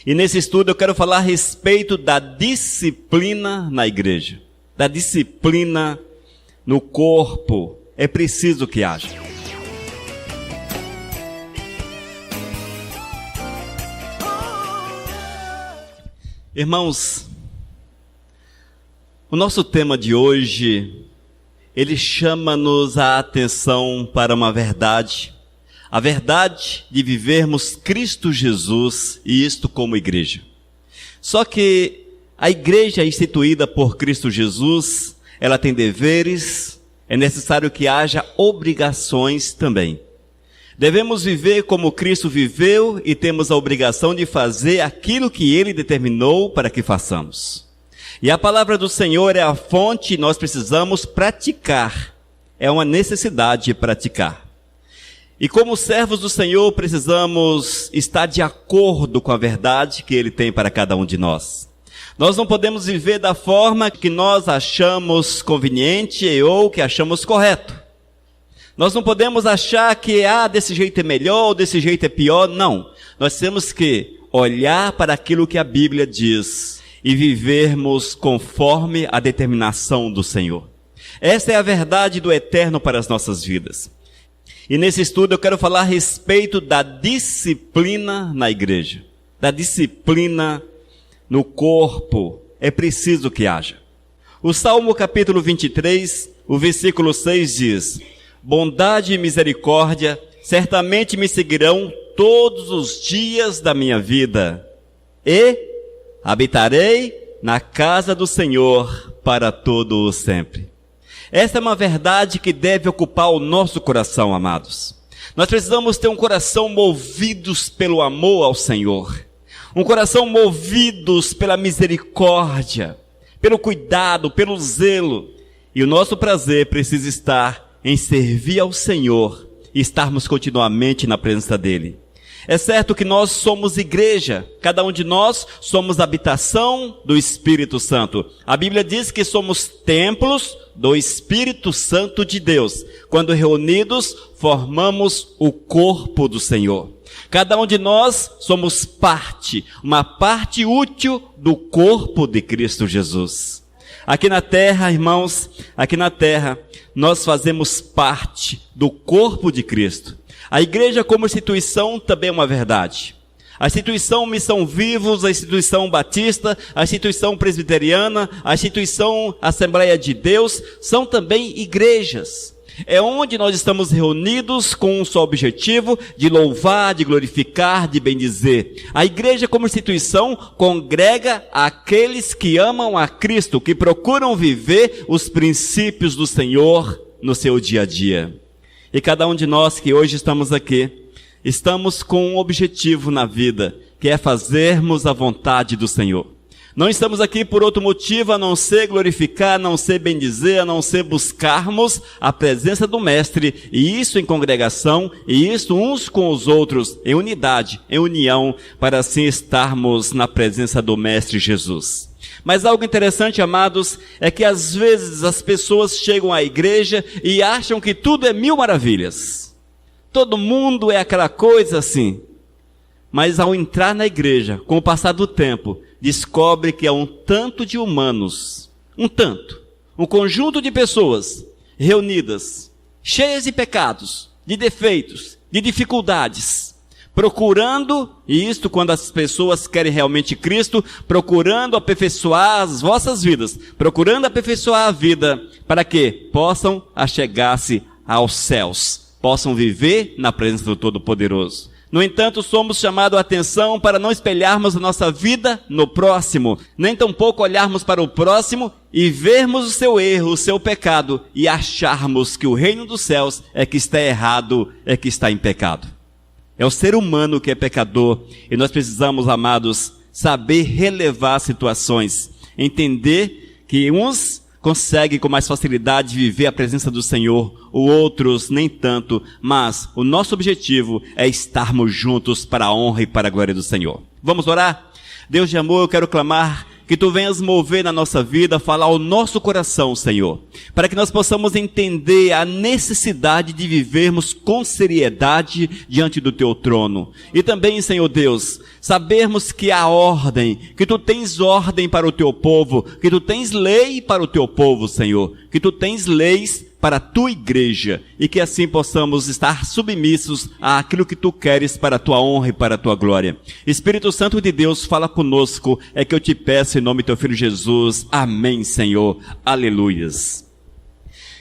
E nesse estudo eu quero falar a respeito da disciplina na igreja. Da disciplina no corpo. É preciso que haja. Irmãos, o nosso tema de hoje, ele chama-nos a atenção para uma verdade. A verdade de vivermos Cristo Jesus, e isto como igreja. Só que a igreja instituída por Cristo Jesus, ela tem deveres, é necessário que haja obrigações também. Devemos viver como Cristo viveu e temos a obrigação de fazer aquilo que Ele determinou para que façamos. E a palavra do Senhor é a fonte, nós precisamos praticar. É uma necessidade de praticar. E como servos do Senhor, precisamos estar de acordo com a verdade que Ele tem para cada um de nós. Nós não podemos viver da forma que nós achamos conveniente ou que achamos correto. Nós não podemos achar que, desse jeito é melhor, ou desse jeito é pior. Não. Nós temos que olhar para aquilo que a Bíblia diz e vivermos conforme a determinação do Senhor. Essa é a verdade do eterno para as nossas vidas. E nesse estudo eu quero falar a respeito da disciplina na igreja. Da disciplina no corpo. É preciso que haja. O Salmo capítulo 23, o versículo 6 diz: bondade e misericórdia certamente me seguirão todos os dias da minha vida, e habitarei na casa do Senhor para todo o sempre. Essa é uma verdade que deve ocupar o nosso coração, amados. Nós precisamos ter um coração movidos pelo amor ao Senhor, um coração movidos pela misericórdia, pelo cuidado, pelo zelo, e o nosso prazer precisa estar em servir ao Senhor e estarmos continuamente na presença dEle. É certo que nós somos igreja, cada um de nós somos habitação do Espírito Santo. A Bíblia diz que somos templos do Espírito Santo de Deus. Quando reunidos, formamos o corpo do Senhor. Cada um de nós somos parte, uma parte útil do corpo de Cristo Jesus. Aqui na terra, irmãos, aqui na terra, nós fazemos parte do corpo de Cristo. A igreja como instituição também é uma verdade. A instituição Missão Vivos, a instituição Batista, a instituição Presbiteriana, a instituição Assembleia de Deus, são também igrejas. É onde nós estamos reunidos com um só objetivo de louvar, de glorificar, de bendizer. A igreja como instituição congrega aqueles que amam a Cristo, que procuram viver os princípios do Senhor no seu dia a dia. E cada um de nós que hoje estamos aqui, estamos com um objetivo na vida, que é fazermos a vontade do Senhor. Não estamos aqui por outro motivo a não ser glorificar, a não ser bendizer, a não ser buscarmos a presença do Mestre, e isso em congregação, e isso uns com os outros, em unidade, em união, para assim estarmos na presença do Mestre Jesus. Mas algo interessante, amados, é que às vezes as pessoas chegam à igreja e acham que tudo é mil maravilhas. Todo mundo é aquela coisa assim. Mas ao entrar na igreja, com o passar do tempo, descobre que há um tanto de humanos, um conjunto de pessoas reunidas, cheias de pecados, de defeitos, de dificuldades, procurando, e isto quando as pessoas querem realmente Cristo, procurando aperfeiçoar as vossas vidas, procurando aperfeiçoar a vida, para que possam achegar-se aos céus, possam viver na presença do Todo-Poderoso. No entanto, somos chamados a atenção para não espelharmos a nossa vida no próximo, nem tampouco olharmos para o próximo e vermos o seu erro, o seu pecado, e acharmos que o reino dos céus é que está errado, é que está em pecado. É o ser humano que é pecador, e nós precisamos, amados, saber relevar situações, entender que uns conseguem com mais facilidade viver a presença do Senhor, outros nem tanto, mas o nosso objetivo é estarmos juntos para a honra e para a glória do Senhor. Vamos orar? Deus de amor, eu quero clamar que Tu venhas mover na nossa vida, falar ao nosso coração, Senhor, para que nós possamos entender a necessidade de vivermos com seriedade diante do Teu trono. E também, Senhor Deus, sabermos que há ordem, que Tu tens ordem para o Teu povo, que Tu tens lei para o Teu povo, Senhor, que Tu tens leis para a Tua igreja, e que assim possamos estar submissos àquilo que Tu queres para a Tua honra e para a Tua glória. Espírito Santo de Deus, fala conosco, é que eu te peço em nome do Teu Filho Jesus. Amém, Senhor. Aleluias.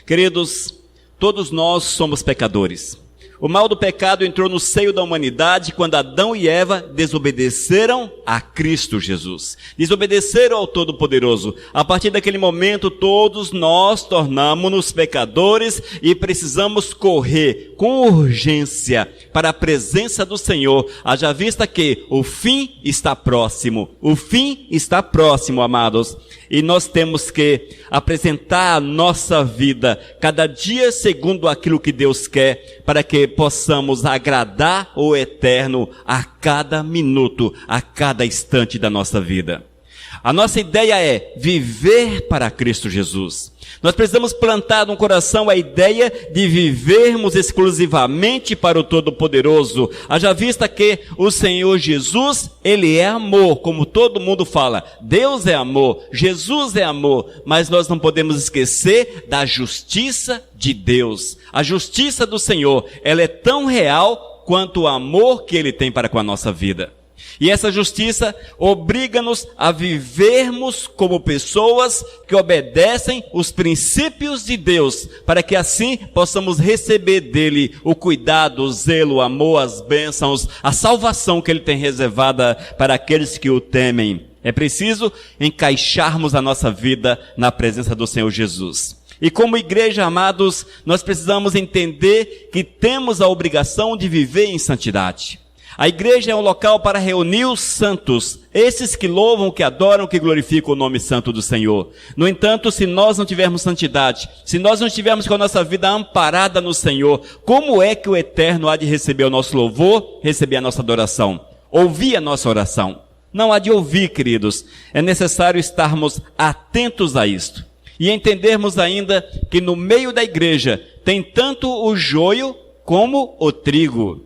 Queridos, todos nós somos pecadores. O mal do pecado entrou no seio da humanidade quando Adão e Eva desobedeceram a Cristo Jesus. Desobedeceram ao Todo-Poderoso. A partir daquele momento, todos nós tornamos-nos pecadores e precisamos correr com urgência para a presença do Senhor, haja vista que o fim está próximo. O fim está próximo, amados. E nós temos que apresentar a nossa vida cada dia segundo aquilo que Deus quer, para que possamos agradar o Eterno a cada minuto, a cada instante da nossa vida. A nossa ideia é viver para Cristo Jesus. Nós precisamos plantar no coração a ideia de vivermos exclusivamente para o Todo-Poderoso. Haja vista que o Senhor Jesus, Ele é amor, como todo mundo fala. Deus é amor, Jesus é amor, mas nós não podemos esquecer da justiça de Deus. A justiça do Senhor, ela é tão real quanto o amor que Ele tem para com a nossa vida. E essa justiça obriga-nos a vivermos como pessoas que obedecem os princípios de Deus, para que assim possamos receber dele o cuidado, o zelo, o amor, as bênçãos, a salvação que ele tem reservada para aqueles que o temem. É preciso encaixarmos a nossa vida na presença do Senhor Jesus. E como igreja, amados, nós precisamos entender que temos a obrigação de viver em santidade. A igreja é um local para reunir os santos, esses que louvam, que adoram, que glorificam o nome santo do Senhor. No entanto, se nós não tivermos santidade, se nós não estivermos com a nossa vida amparada no Senhor, como é que o Eterno há de receber o nosso louvor, receber a nossa adoração, ouvir a nossa oração? Não há de ouvir, queridos. É necessário estarmos atentos a isto. E entendermos ainda que no meio da igreja tem tanto o joio como o trigo.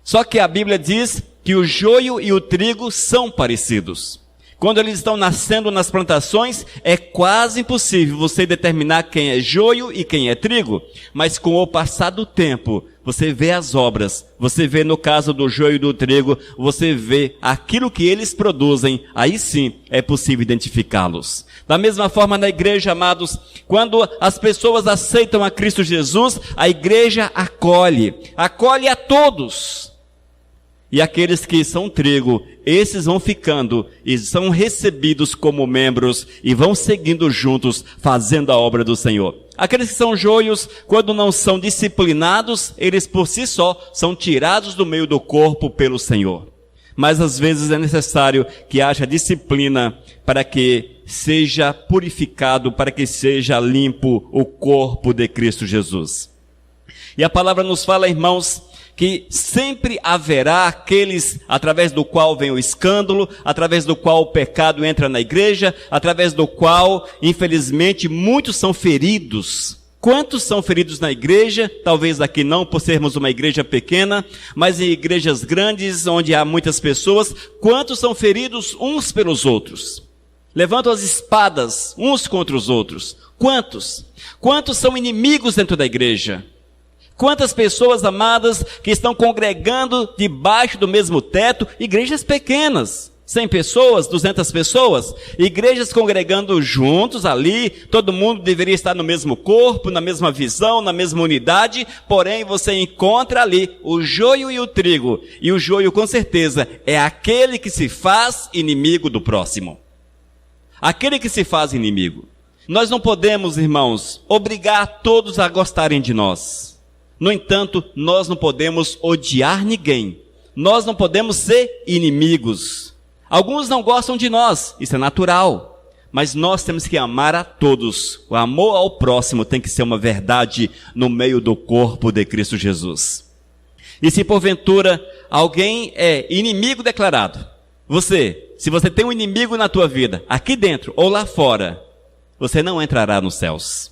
Só que a Bíblia diz que o joio e o trigo são parecidos. Quando eles estão nascendo nas plantações, é quase impossível você determinar quem é joio e quem é trigo. Mas com o passar do tempo, você vê as obras, você vê no caso do joio e do trigo, você vê aquilo que eles produzem, aí sim é possível identificá-los. Da mesma forma na igreja, amados, quando as pessoas aceitam a Cristo Jesus, a igreja acolhe a todos. E aqueles que são trigo, esses vão ficando e são recebidos como membros e vão seguindo juntos, fazendo a obra do Senhor. Aqueles que são joios, quando não são disciplinados, eles por si só são tirados do meio do corpo pelo Senhor. Mas às vezes é necessário que haja disciplina para que seja purificado, para que seja limpo o corpo de Cristo Jesus. E a palavra nos fala, irmãos, que sempre haverá aqueles através do qual vem o escândalo, através do qual o pecado entra na igreja, através do qual, infelizmente, muitos são feridos. Quantos são feridos na igreja? Talvez aqui não, por sermos uma igreja pequena, mas em igrejas grandes, onde há muitas pessoas, quantos são feridos uns pelos outros? Levantam as espadas uns contra os outros. Quantos? Quantos são inimigos dentro da igreja? Quantas pessoas amadas que estão congregando debaixo do mesmo teto, igrejas pequenas, 100 pessoas, 200 pessoas, igrejas congregando juntos ali, todo mundo deveria estar no mesmo corpo, na mesma visão, na mesma unidade, porém você encontra ali o joio e o trigo, e o joio com certeza é aquele que se faz inimigo do próximo. Aquele que se faz inimigo. Nós não podemos, irmãos, obrigar todos a gostarem de nós. No entanto, nós não podemos odiar ninguém. Nós não podemos ser inimigos. Alguns não gostam de nós, isso é natural. Mas nós temos que amar a todos. O amor ao próximo tem que ser uma verdade no meio do corpo de Cristo Jesus. E se porventura alguém é inimigo declarado, você se você tem um inimigo na tua vida, aqui dentro ou lá fora, você não entrará nos céus.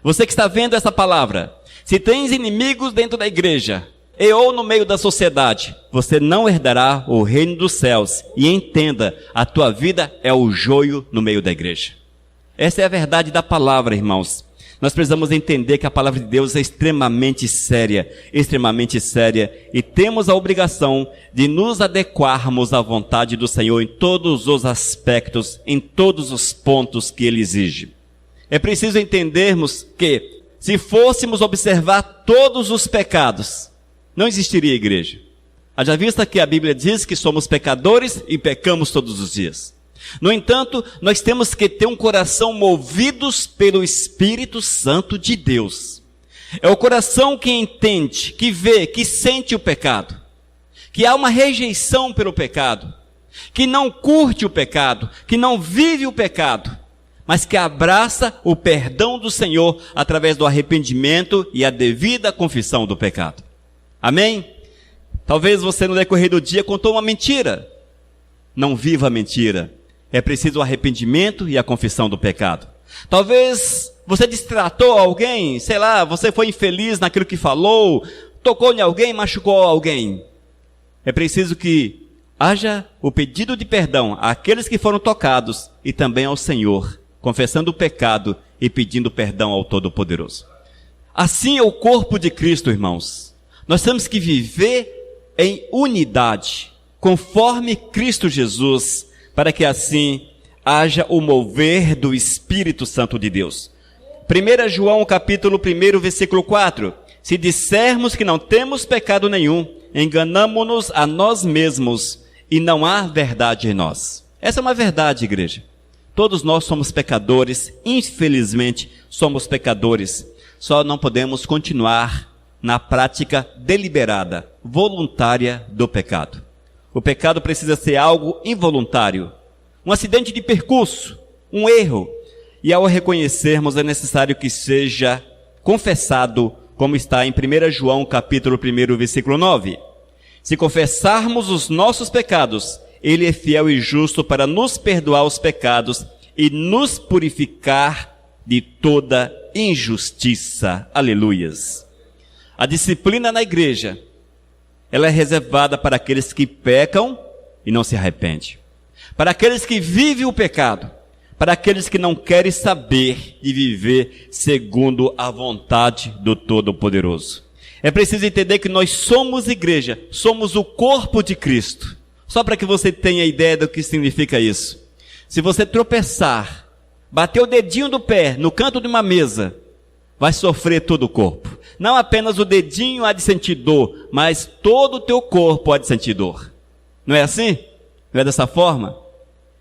Você que está vendo essa palavra, se tens inimigos dentro da igreja, e ou no meio da sociedade, você não herdará o reino dos céus. E entenda, a tua vida é o joio no meio da igreja. Essa é a verdade da palavra, irmãos. Nós precisamos entender que a palavra de Deus é extremamente séria, e temos a obrigação de nos adequarmos à vontade do Senhor em todos os aspectos, em todos os pontos que Ele exige. É preciso entendermos que, se fôssemos observar todos os pecados, não existiria igreja. Haja vista que a Bíblia diz que somos pecadores e pecamos todos os dias. No entanto, nós temos que ter um coração movidos pelo Espírito Santo de Deus. É o coração que entende, que vê, que sente o pecado, que há uma rejeição pelo pecado, que não curte o pecado, que não vive o pecado, mas que abraça o perdão do Senhor através do arrependimento e a devida confissão do pecado. Amém? Talvez você no decorrer do dia contou uma mentira. Não viva a mentira. É preciso o arrependimento e a confissão do pecado. Talvez você distratou alguém, sei lá, você foi infeliz naquilo que falou, tocou em alguém, machucou alguém. É preciso que haja o pedido de perdão àqueles que foram tocados e também ao Senhor, confessando o pecado e pedindo perdão ao Todo-Poderoso. Assim é o corpo de Cristo, irmãos. Nós temos que viver em unidade, conforme Cristo Jesus, para que assim haja o mover do Espírito Santo de Deus. 1 João capítulo 1, versículo 4. Se dissermos que não temos pecado nenhum, enganamo-nos a nós mesmos e não há verdade em nós. Essa é uma verdade, igreja. Todos nós somos pecadores, infelizmente somos pecadores. Só não podemos continuar na prática deliberada, voluntária do pecado. O pecado precisa ser algo involuntário, um acidente de percurso, um erro. E ao reconhecermos é necessário que seja confessado, como está em 1 João capítulo 1, versículo 9. Se confessarmos os nossos pecados, Ele é fiel e justo para nos perdoar os pecados e nos purificar de toda injustiça. Aleluias. A disciplina na igreja, ela é reservada para aqueles que pecam e não se arrependem. Para aqueles que vivem o pecado. Para aqueles que não querem saber de viver segundo a vontade do Todo-Poderoso. É preciso entender que nós somos igreja, somos o corpo de Cristo. Só para que você tenha ideia do que significa isso. Se você tropeçar, bater o dedinho do pé no canto de uma mesa, vai sofrer todo o corpo. Não apenas o dedinho há de sentir dor, mas todo o teu corpo há de sentir dor. Não é assim? Não é dessa forma?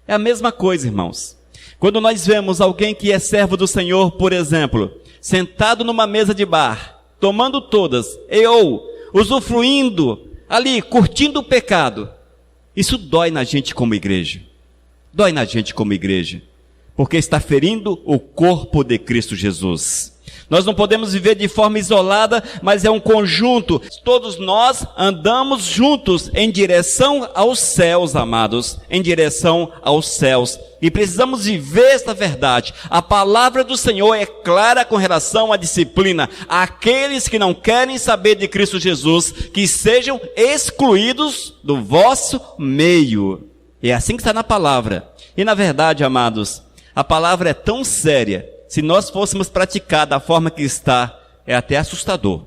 É a mesma coisa, irmãos. Quando nós vemos alguém que é servo do Senhor, por exemplo, sentado numa mesa de bar, tomando todas, ou usufruindo ali, curtindo o pecado, isso dói na gente como igreja. Dói na gente como igreja, porque está ferindo o corpo de Cristo Jesus. Nós não podemos viver de forma isolada, mas é um conjunto. Todos nós andamos juntos em direção aos céus, amados, em direção aos céus. E precisamos viver esta verdade. A palavra do Senhor é clara com relação à disciplina. Aqueles que não querem saber de Cristo Jesus, que sejam excluídos do vosso meio. É assim que está na palavra. E na verdade, amados, a palavra é tão séria. Se nós fôssemos praticar da forma que está, é até assustador.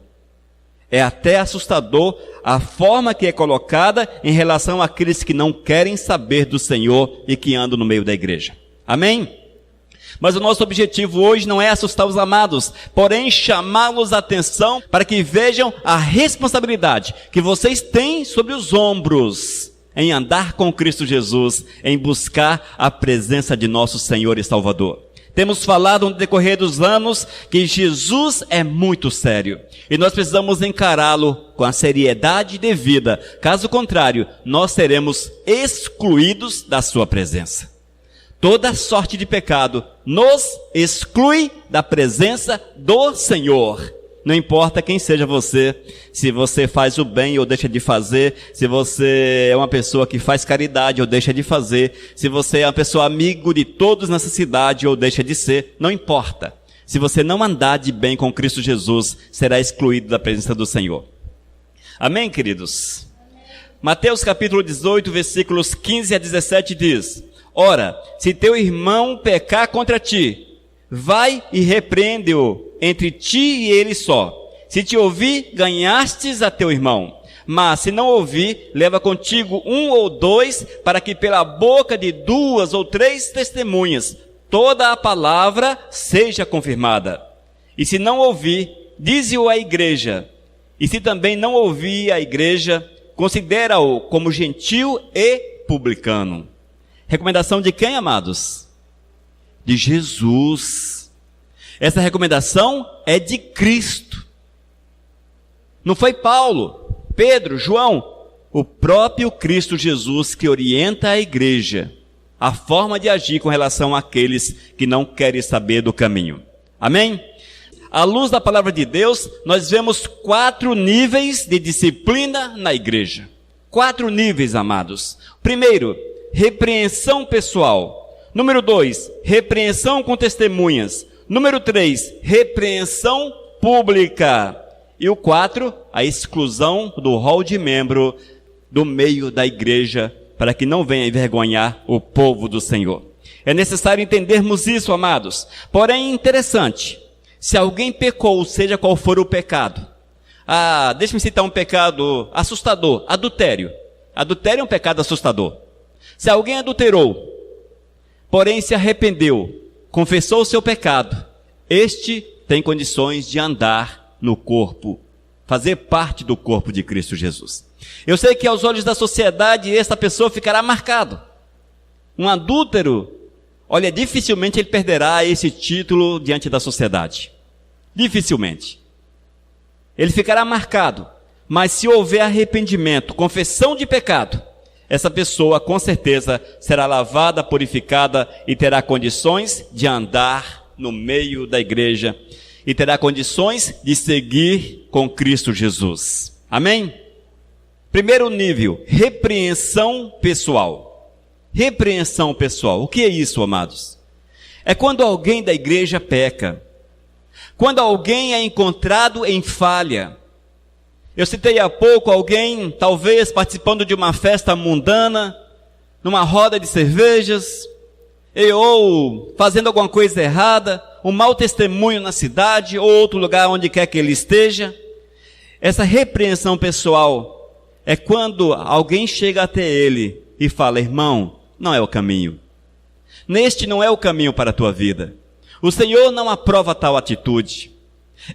É até assustador a forma que é colocada em relação àqueles que não querem saber do Senhor e que andam no meio da igreja. Amém? Mas o nosso objetivo hoje não é assustar os amados, porém chamá-los a atenção para que vejam a responsabilidade que vocês têm sobre os ombros em andar com Cristo Jesus, em buscar a presença de nosso Senhor e Salvador. Temos falado no decorrer dos anos que Jesus é muito sério e nós precisamos encará-lo com a seriedade devida. Caso contrário, nós seremos excluídos da sua presença. Toda sorte de pecado nos exclui da presença do Senhor. Não importa quem seja você, se você faz o bem ou deixa de fazer, se você é uma pessoa que faz caridade ou deixa de fazer, se você é uma pessoa amigo de todos nessa cidade ou deixa de ser, não importa. Se você não andar de bem com Cristo Jesus, será excluído da presença do Senhor. Amém, queridos? Mateus capítulo 18, versículos 15 a 17 diz: Ora, se teu irmão pecar contra ti, vai e repreende-o entre ti e ele só. Se te ouvir, ganhastes a teu irmão. Mas se não ouvir, leva contigo 1 ou 2, para que pela boca de 2 ou 3 testemunhas, toda a palavra seja confirmada. E se não ouvir, dize-o à igreja. E se também não ouvir a igreja, considera-o como gentil e publicano. Recomendação de quem, amados? De Jesus. Essa recomendação é de Cristo. Não foi Paulo, Pedro, João, o próprio Cristo Jesus que orienta a igreja, a forma de agir com relação àqueles que não querem saber do caminho. Amém? À luz da palavra de Deus, nós vemos 4 níveis de disciplina na igreja. 4 níveis, amados. Primeiro, repreensão pessoal. Número 2, repreensão com testemunhas. Número 3, repreensão pública. E o 4, a exclusão do rol de membro do meio da igreja, para que não venha envergonhar o povo do Senhor. É necessário entendermos isso, amados. Porém, interessante, se alguém pecou, seja qual for o pecado. Deixa-me citar um pecado assustador, adultério. Adultério é um pecado assustador. Se alguém adulterou, porém se arrependeu, confessou o seu pecado, este tem condições de andar no corpo, fazer parte do corpo de Cristo Jesus. Eu sei que aos olhos da sociedade, esta pessoa ficará marcado. Um adúltero, olha, dificilmente ele perderá esse título diante da sociedade. Dificilmente. Ele ficará marcado. Mas se houver arrependimento, confissão de pecado, essa pessoa com certeza será lavada, purificada e terá condições de andar no meio da igreja e terá condições de seguir com Cristo Jesus. Amém? Primeiro nível, repreensão pessoal. Repreensão pessoal. O que é isso, amados? É quando alguém da igreja peca. Quando alguém é encontrado em falha. Eu citei há pouco alguém, talvez participando de uma festa mundana, numa roda de cervejas, ou fazendo alguma coisa errada, um mau testemunho na cidade, ou outro lugar onde quer que ele esteja. Essa repreensão pessoal é quando alguém chega até ele e fala: irmão, não é o caminho. Neste não é o caminho para a tua vida. O Senhor não aprova tal atitude.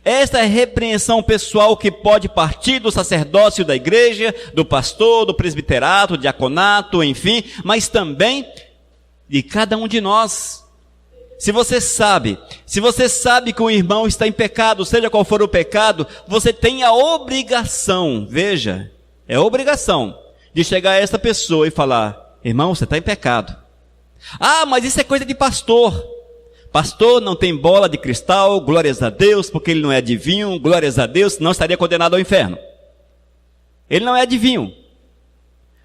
Esta é a repreensão pessoal que pode partir do sacerdócio da igreja, do pastor, do presbiterato, do diaconato, enfim, mas também de cada um de nós. Se você sabe que o irmão está em pecado, seja qual for o pecado, você tem a obrigação, veja, é obrigação, de chegar a essa pessoa e falar: irmão, você está em pecado. Mas isso é coisa de pastor. Pastor não tem bola de cristal, glórias a Deus, porque ele não é adivinho, glórias a Deus, não estaria condenado ao inferno. Ele não é adivinho.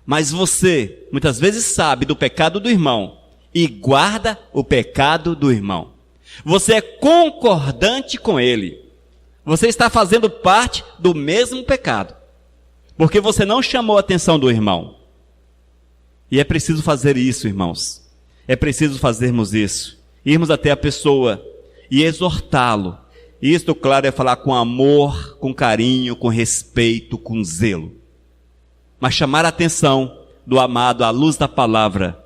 Mas você, muitas vezes, sabe do pecado do irmão e guarda o pecado do irmão. Você é concordante com ele. Você está fazendo parte do mesmo pecado, porque você não chamou a atenção do irmão. E é preciso fazer isso, irmãos. É preciso fazermos isso. Irmos até a pessoa e exortá-lo. Isto, claro, é falar com amor, com carinho, com respeito, com zelo. Mas chamar a atenção do amado à luz da palavra,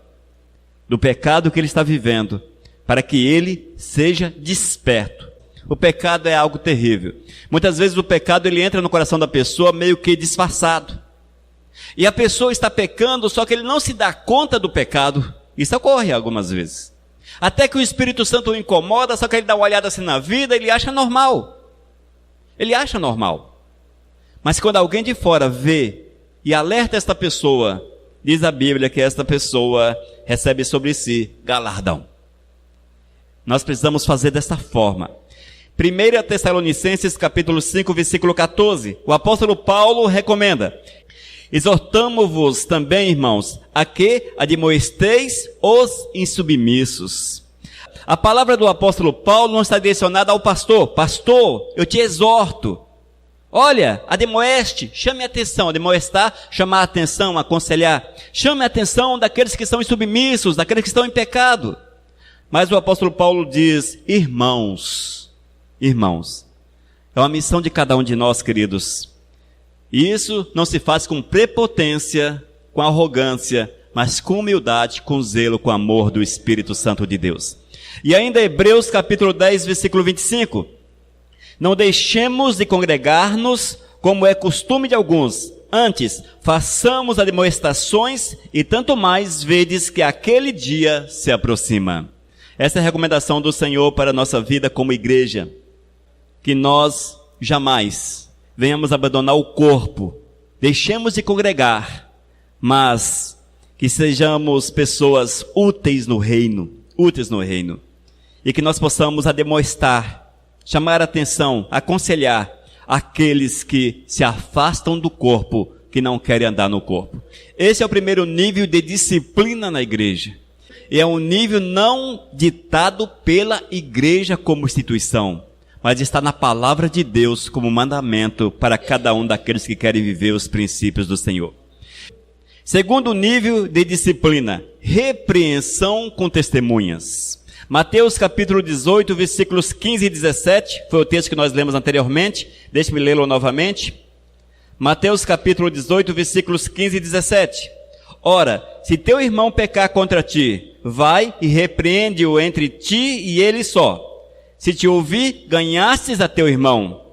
do pecado que ele está vivendo, para que ele seja desperto. O pecado é algo terrível. Muitas vezes o pecado ele entra no coração da pessoa meio que disfarçado. E a pessoa está pecando, só que ele não se dá conta do pecado. Isso ocorre algumas vezes. Até que o Espírito Santo o incomoda, só que ele dá uma olhada assim na vida, ele acha normal. Ele acha normal. Mas quando alguém de fora vê e alerta esta pessoa, diz a Bíblia que esta pessoa recebe sobre si galardão. Nós precisamos fazer desta forma. 1 Tessalonicenses capítulo 5, versículo 14, o apóstolo Paulo recomenda: exortamo-vos também, irmãos, a que admoesteis os insubmissos. A palavra do apóstolo Paulo não está direcionada ao pastor. Pastor, eu te exorto. Olha, admoeste, chame a atenção. Admoestar, chamar a atenção, aconselhar. Chame a atenção daqueles que estão insubmissos, daqueles que estão em pecado. Mas o apóstolo Paulo diz: irmãos. É uma missão de cada um de nós, queridos. E isso não se faz com prepotência, com arrogância, mas com humildade, com zelo, com amor do Espírito Santo de Deus. E ainda Hebreus capítulo 10, versículo 25. Não deixemos de congregar-nos, como é costume de alguns. Antes, façamos admoestações, e tanto mais vedes que aquele dia se aproxima. Essa é a recomendação do Senhor para a nossa vida como igreja. Que nós jamais venhamos abandonar o corpo, deixemos de congregar, mas que sejamos pessoas úteis no reino, e que nós possamos admoestar, chamar a atenção, aconselhar aqueles que se afastam do corpo, que não querem andar no corpo. Esse é o primeiro nível de disciplina na igreja. E é um nível não ditado pela igreja como instituição, mas está na palavra de Deus como mandamento para cada um daqueles que querem viver os princípios do Senhor. Segundo nível de disciplina, repreensão com testemunhas. Mateus capítulo 18, versículos 15 e 17, foi o texto que nós lemos anteriormente, deixe-me lê-lo novamente. Mateus capítulo 18, versículos 15 e 17. Ora, se teu irmão pecar contra ti, vai e repreende-o entre ti e ele só. Se te ouvir, ganhastes a teu irmão.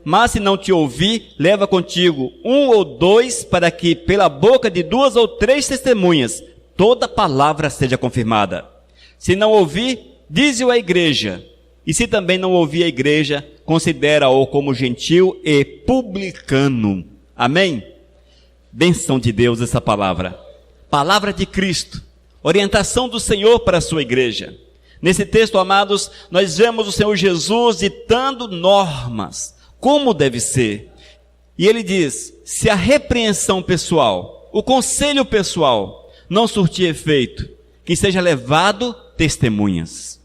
Mas se não te ouvir, leva contigo 1 ou 2, para que pela boca de 2 ou 3 testemunhas, toda palavra seja confirmada. Se não ouvir, dize-o à igreja. E se também não ouvir a igreja, considera-o como gentil e publicano. Amém? Bênção de Deus essa palavra. Palavra de Cristo. Orientação do Senhor para a sua igreja. Nesse texto, amados, nós vemos o Senhor Jesus ditando normas, como deve ser. E ele diz: se a repreensão pessoal, o conselho pessoal, não surtir efeito, que seja levado testemunhas.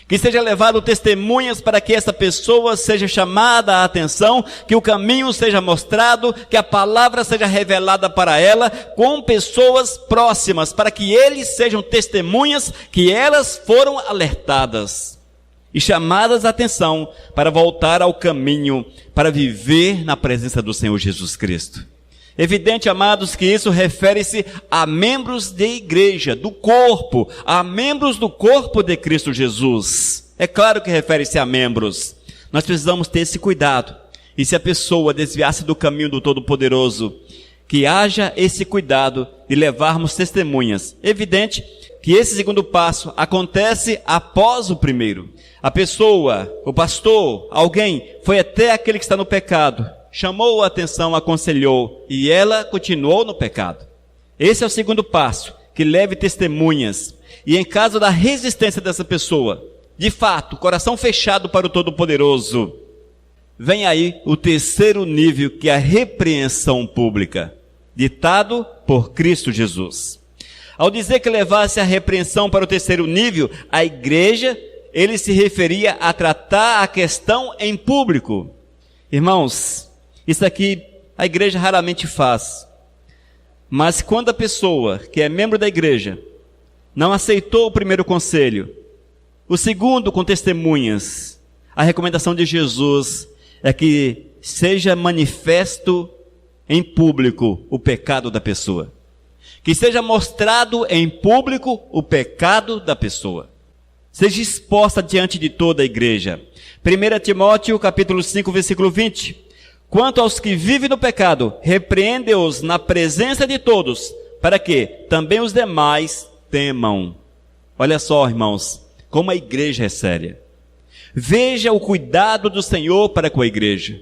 Que seja levado testemunhas para que essa pessoa seja chamada a atenção, que o caminho seja mostrado, que a palavra seja revelada para ela, com pessoas próximas, para que eles sejam testemunhas, que elas foram alertadas e chamadas a atenção para voltar ao caminho, para viver na presença do Senhor Jesus Cristo. Evidente, amados, que isso refere-se a membros de igreja, do corpo, a membros do corpo de Cristo Jesus. É claro que refere-se a membros. Nós precisamos ter esse cuidado. E se a pessoa desviar-se do caminho do Todo-Poderoso, que haja esse cuidado de levarmos testemunhas. Evidente que esse segundo passo acontece após o primeiro. A pessoa, o pastor, alguém, foi até aquele que está no pecado, chamou a atenção, aconselhou, e ela continuou no pecado. Esse é o segundo passo, que leve testemunhas. E em caso da resistência dessa pessoa, de fato, coração fechado para o Todo-Poderoso, vem aí o terceiro nível, que é a repreensão pública, ditado por Cristo Jesus. Ao dizer que levasse a repreensão para o terceiro nível, a igreja, ele se referia a tratar a questão em público. Irmãos, isso aqui a igreja raramente faz. Mas quando a pessoa que é membro da igreja não aceitou o primeiro conselho, o segundo com testemunhas, a recomendação de Jesus é que seja manifesto em público o pecado da pessoa. Que seja mostrado em público o pecado da pessoa. Seja exposta diante de toda a igreja. 1 Timóteo capítulo 5, versículo 20. Quanto aos que vivem no pecado, repreende-os na presença de todos, para que também os demais temam. Olha só, irmãos, como a igreja é séria. Veja o cuidado do Senhor para com a igreja.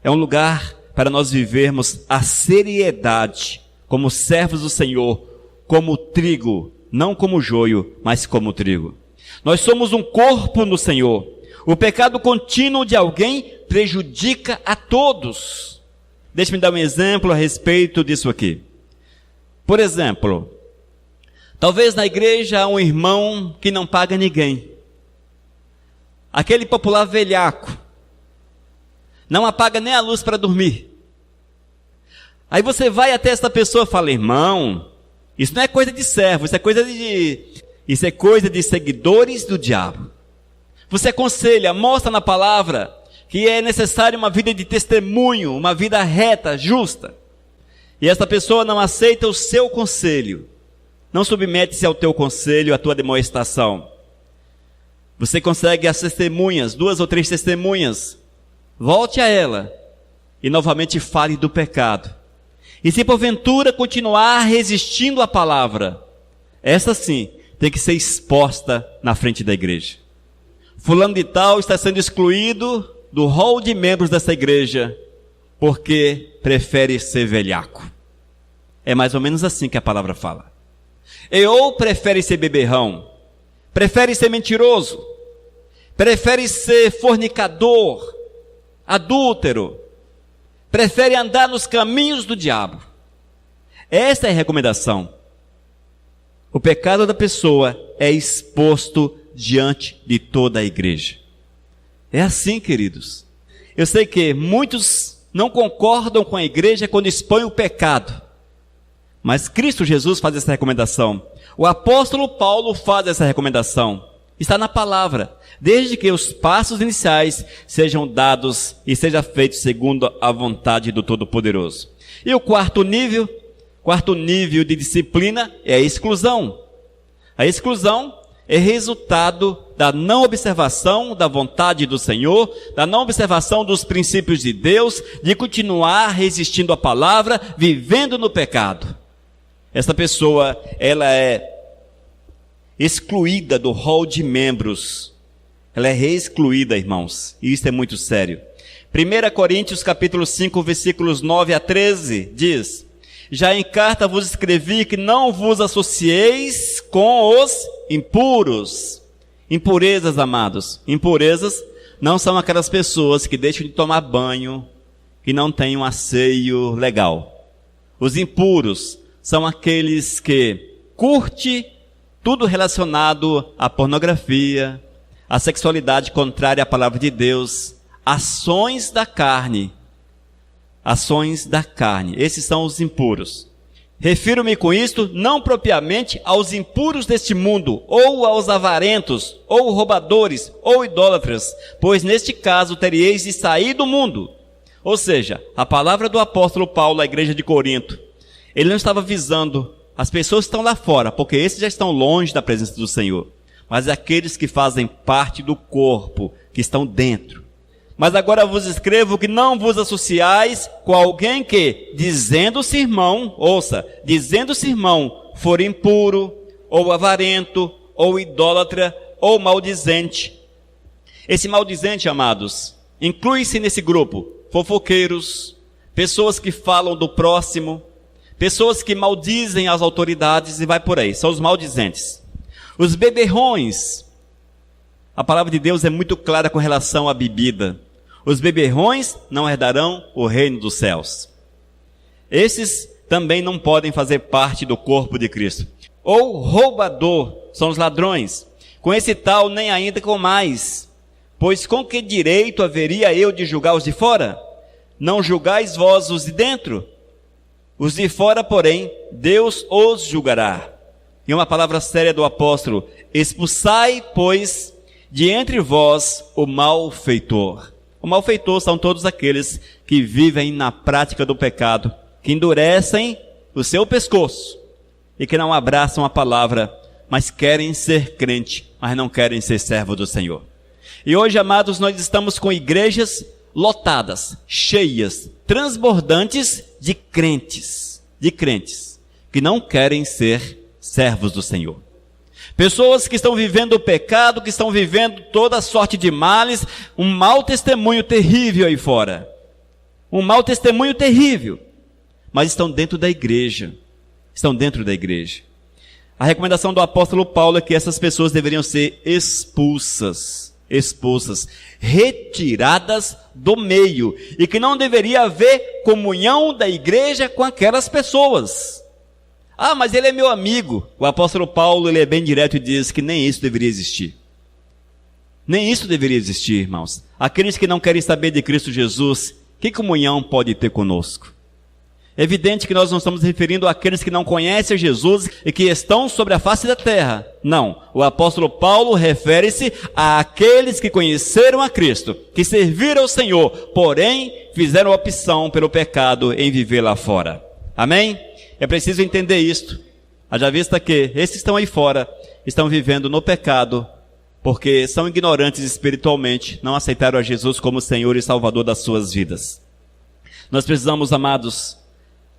É um lugar para nós vivermos a seriedade, como servos do Senhor, como trigo, não como joio, mas como trigo. Nós somos um corpo no Senhor. O pecado contínuo de alguém prejudica a todos. Deixe-me dar um exemplo a respeito disso aqui. Por exemplo, talvez na igreja há um irmão que não paga ninguém. Aquele popular velhaco. Não apaga nem a luz para dormir. Aí você vai até essa pessoa e fala: irmão, isso não é coisa de servo, isso é coisa de seguidores do diabo. Você aconselha, mostra na palavra que é necessário uma vida de testemunho, uma vida reta, justa. E essa pessoa não aceita o seu conselho. Não submete-se ao teu conselho, à tua demonstração. Você consegue as testemunhas, 2 ou 3 testemunhas. Volte a ela e novamente fale do pecado. E se porventura continuar resistindo à palavra, essa sim tem que ser exposta na frente da igreja. Fulano de tal está sendo excluído do rol de membros dessa igreja porque prefere ser velhaco. É mais ou menos assim que a palavra fala. Ou prefere ser beberrão, prefere ser mentiroso, prefere ser fornicador, adúltero, prefere andar nos caminhos do diabo. Essa é a recomendação. O pecado da pessoa é exposto diante de toda a igreja. É assim, queridos. Eu sei que muitos não concordam com a igreja quando expõe o pecado. Mas Cristo Jesus faz essa recomendação. O apóstolo Paulo faz essa recomendação. Está na palavra. Desde que os passos iniciais sejam dados e seja feito segundo a vontade do Todo-Poderoso. E o quarto nível de disciplina é a exclusão. A exclusão é resultado da não observação da vontade do Senhor, da não observação dos princípios de Deus, de continuar resistindo à palavra, vivendo no pecado. Essa pessoa, ela é excluída do rol de membros. Ela é reexcluída, irmãos. E isso é muito sério. 1 Coríntios capítulo 5, versículos 9 a 13, diz: já em carta vos escrevi que não vos associeis com os impuros. Impurezas, amados. Impurezas não são aquelas pessoas que deixam de tomar banho, que não têm um asseio legal. Os impuros são aqueles que curtem tudo relacionado à pornografia, à sexualidade contrária à palavra de Deus, ações da carne. Ações da carne. Esses são os impuros. Refiro-me com isto não propriamente aos impuros deste mundo, ou aos avarentos, ou roubadores, ou idólatras, pois neste caso teríeis de sair do mundo. Ou seja, a palavra do apóstolo Paulo à igreja de Corinto, ele não estava visando as pessoas que estão lá fora, porque esses já estão longe da presença do Senhor, mas aqueles que fazem parte do corpo, que estão dentro. Mas agora vos escrevo que não vos associais com alguém que, dizendo-se irmão, ouça, dizendo-se irmão, for impuro, ou avarento, ou idólatra, ou maldizente. Esse maldizente, amados, inclui-se nesse grupo fofoqueiros, pessoas que falam do próximo, pessoas que maldizem as autoridades e vai por aí, são os maldizentes. Os beberrões, a palavra de Deus é muito clara com relação à bebida. Os beberrões não herdarão o reino dos céus. Esses também não podem fazer parte do corpo de Cristo. Ou roubador, são os ladrões. Com esse tal nem ainda com mais. Pois com que direito haveria eu de julgar os de fora? Não julgais vós os de dentro? Os de fora, porém, Deus os julgará. E uma palavra séria do apóstolo: expulsai, pois, de entre vós o malfeitor. O malfeitor são todos aqueles que vivem na prática do pecado, que endurecem o seu pescoço e que não abraçam a palavra, mas querem ser crente, mas não querem ser servo do Senhor. E hoje, amados, nós estamos com igrejas lotadas, cheias, transbordantes de crentes que não querem ser servos do Senhor. Pessoas que estão vivendo o pecado, que estão vivendo toda sorte de males, um mau testemunho terrível aí fora. Um mau testemunho terrível. Mas estão dentro da igreja. Estão dentro da igreja. A recomendação do apóstolo Paulo é que essas pessoas deveriam ser expulsas. expulsas, retiradas do meio, e que não deveria haver comunhão da igreja com aquelas pessoas. Ah, mas ele é meu amigo. O apóstolo Paulo, ele é bem direto e diz que nem isso deveria existir. Nem isso deveria existir, irmãos. Aqueles que não querem saber de Cristo Jesus, que comunhão pode ter conosco? É evidente que nós não estamos referindo àqueles que não conhecem Jesus e que estão sobre a face da terra. Não, o apóstolo Paulo refere-se àqueles que conheceram a Cristo, que serviram ao Senhor, porém fizeram opção pelo pecado em viver lá fora. Amém? É preciso entender isto. Haja vista que esses que estão aí fora estão vivendo no pecado, porque são ignorantes espiritualmente, não aceitaram a Jesus como Senhor e Salvador das suas vidas. Nós precisamos, amados,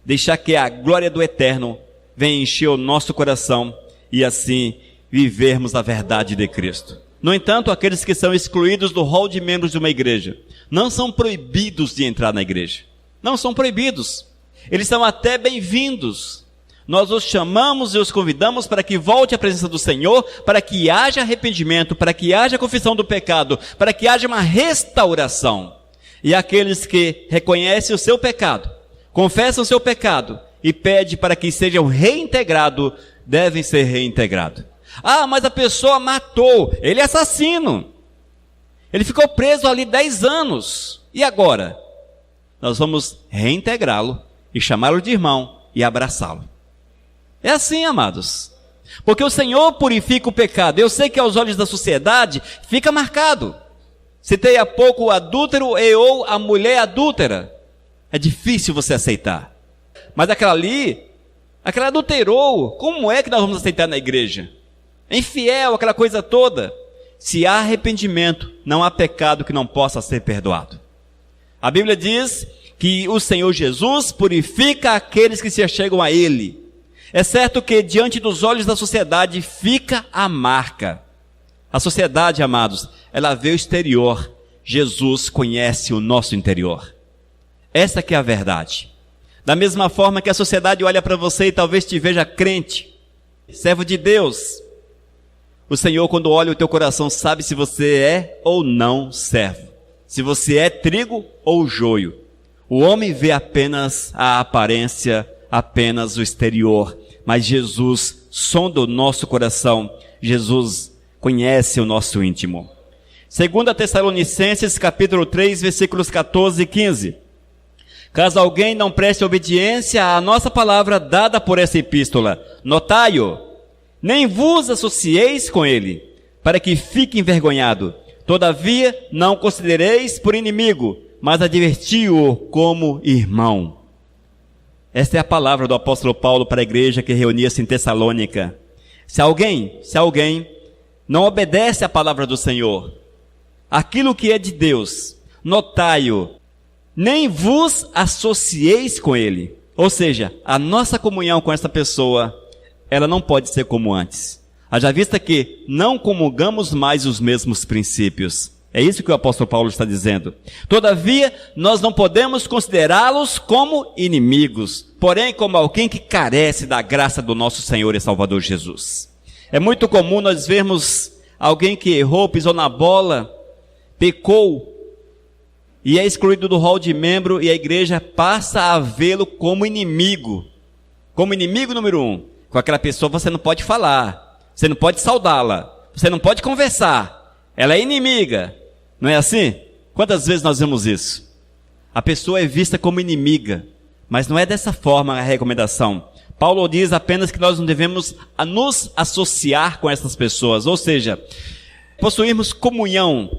deixar que a glória do Eterno venha encher o nosso coração e assim vivermos a verdade de Cristo. No entanto, aqueles que são excluídos do rol de membros de uma igreja não são proibidos de entrar na igreja. Não são proibidos. Eles são até bem-vindos. Nós os chamamos e os convidamos para que volte à presença do Senhor, para que haja arrependimento, para que haja confissão do pecado, para que haja uma restauração. E aqueles que reconhecem o seu pecado, confessam o seu pecado e pedem para que sejam reintegrados, devem ser reintegrados. Ah, mas a pessoa matou, ele é assassino. Ele ficou preso ali 10 anos. E agora? Nós vamos reintegrá-lo e chamá-lo de irmão e abraçá-lo. É assim, amados. Porque o Senhor purifica o pecado. Eu sei que aos olhos da sociedade fica marcado. Citei há pouco o adúltero ou a mulher adúltera. É difícil você aceitar. Mas aquela adulterou. Como é que nós vamos aceitar na igreja? É infiel, aquela coisa toda. Se há arrependimento, não há pecado que não possa ser perdoado. A Bíblia diz que o Senhor Jesus purifica aqueles que se achegam a Ele. É certo que diante dos olhos da sociedade fica a marca. A sociedade, amados, ela vê o exterior. Jesus conhece o nosso interior. Essa que é a verdade. Da mesma forma que a sociedade olha para você e talvez te veja crente, servo de Deus, o Senhor, quando olha o teu coração, sabe se você é ou não servo. Se você é trigo ou joio. O homem vê apenas a aparência, apenas o exterior. Mas Jesus sonda o nosso coração. Jesus conhece o nosso íntimo. 2 Tessalonicenses, capítulo 3, versículos 14 e 15. Caso alguém não preste obediência à nossa palavra dada por essa epístola, notai-o, nem vos associeis com ele, para que fique envergonhado. Todavia, não considereis por inimigo, mas adverti-o como irmão. Esta é a palavra do apóstolo Paulo para a igreja que reunia-se em Tessalônica. Se alguém não obedece à palavra do Senhor, aquilo que é de Deus, notai-o, nem vos associeis com ele. Ou seja, a nossa comunhão com essa pessoa, ela não pode ser como antes. Haja vista que não comungamos mais os mesmos princípios. É isso que o apóstolo Paulo está dizendo. Todavia, nós não podemos considerá-los como inimigos, porém como alguém que carece da graça do nosso Senhor e Salvador Jesus. É muito comum nós vermos alguém que errou, pisou na bola, pecou, e é excluído do rol de membro, e a igreja passa a vê-lo como inimigo. Como inimigo número 1. Com aquela pessoa você não pode falar, você não pode saudá-la, você não pode conversar. Ela é inimiga. Não é assim? Quantas vezes nós vemos isso? A pessoa é vista como inimiga, mas não é dessa forma a recomendação. Paulo diz apenas que nós não devemos nos associar com essas pessoas, ou seja, possuirmos comunhão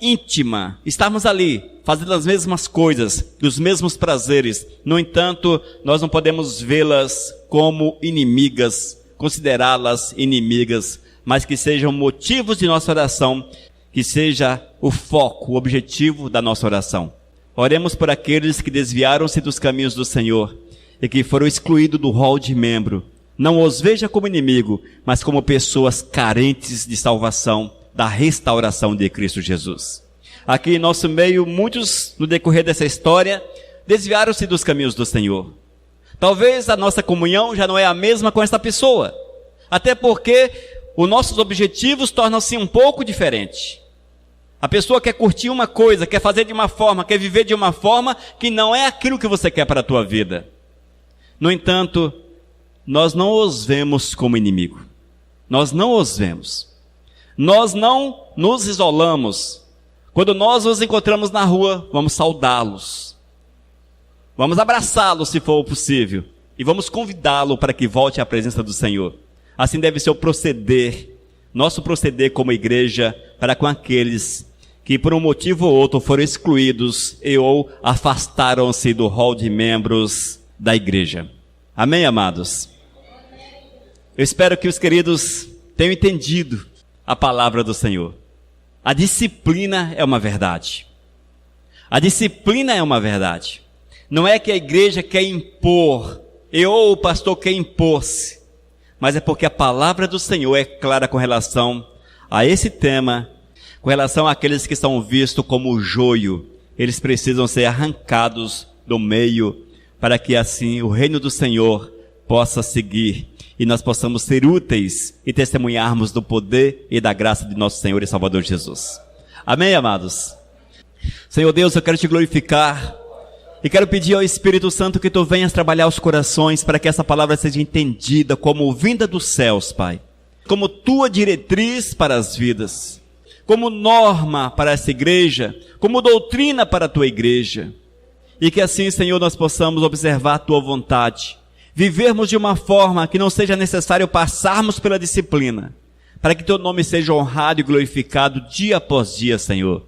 íntima, estarmos ali, fazendo as mesmas coisas, os mesmos prazeres. No entanto, nós não podemos vê-las como inimigas, considerá-las inimigas, mas que sejam motivos de nossa oração, que seja o foco, o objetivo da nossa oração. Oremos por aqueles que desviaram-se dos caminhos do Senhor e que foram excluídos do rol de membro. Não os veja como inimigo, mas como pessoas carentes de salvação, da restauração de Cristo Jesus. Aqui em nosso meio, muitos, no decorrer dessa história, desviaram-se dos caminhos do Senhor. Talvez a nossa comunhão já não é a mesma com essa pessoa. Até porque os nossos objetivos tornam-se um pouco diferentes. A pessoa quer curtir uma coisa, quer fazer de uma forma, quer viver de uma forma que não é aquilo que você quer para a tua vida. No entanto, nós não os vemos como inimigo. Nós não os vemos. Nós não nos isolamos. Quando nós os encontramos na rua, vamos saudá-los. Vamos abraçá-los se for possível. E vamos convidá-lo para que volte à presença do Senhor. Assim deve ser o proceder, nosso proceder como igreja, para com aqueles que por um motivo ou outro foram excluídos e ou afastaram-se do rol de membros da igreja. Amém, amados? Eu espero que os queridos tenham entendido a palavra do Senhor. A disciplina é uma verdade. A disciplina é uma verdade. Não é que a igreja quer impor, ou o pastor quer impor-se, mas é porque a palavra do Senhor é clara com relação a esse tema, com relação àqueles que são vistos como joio. Eles precisam ser arrancados do meio, para que assim o reino do Senhor possa seguir e nós possamos ser úteis e testemunharmos do poder e da graça de nosso Senhor e Salvador Jesus. Amém, amados? Senhor Deus, eu quero te glorificar e quero pedir ao Espírito Santo que tu venhas trabalhar os corações para que essa palavra seja entendida como vinda dos céus, Pai, como tua diretriz para as vidas, como norma para essa igreja, como doutrina para a tua igreja. E que assim, Senhor, nós possamos observar a tua vontade, vivermos de uma forma que não seja necessário passarmos pela disciplina, para que teu nome seja honrado e glorificado dia após dia, Senhor.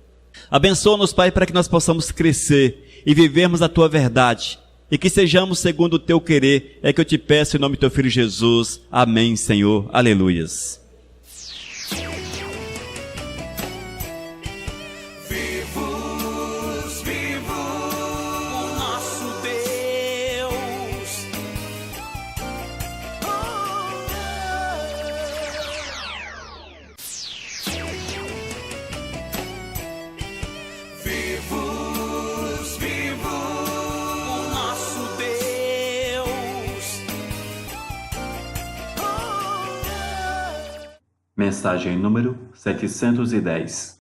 Abençoa-nos, Pai, para que nós possamos crescer e vivermos a tua verdade, e que sejamos segundo o teu querer, é que eu te peço em nome do teu Filho Jesus. Amém, Senhor. Aleluias. Mensagem número 710.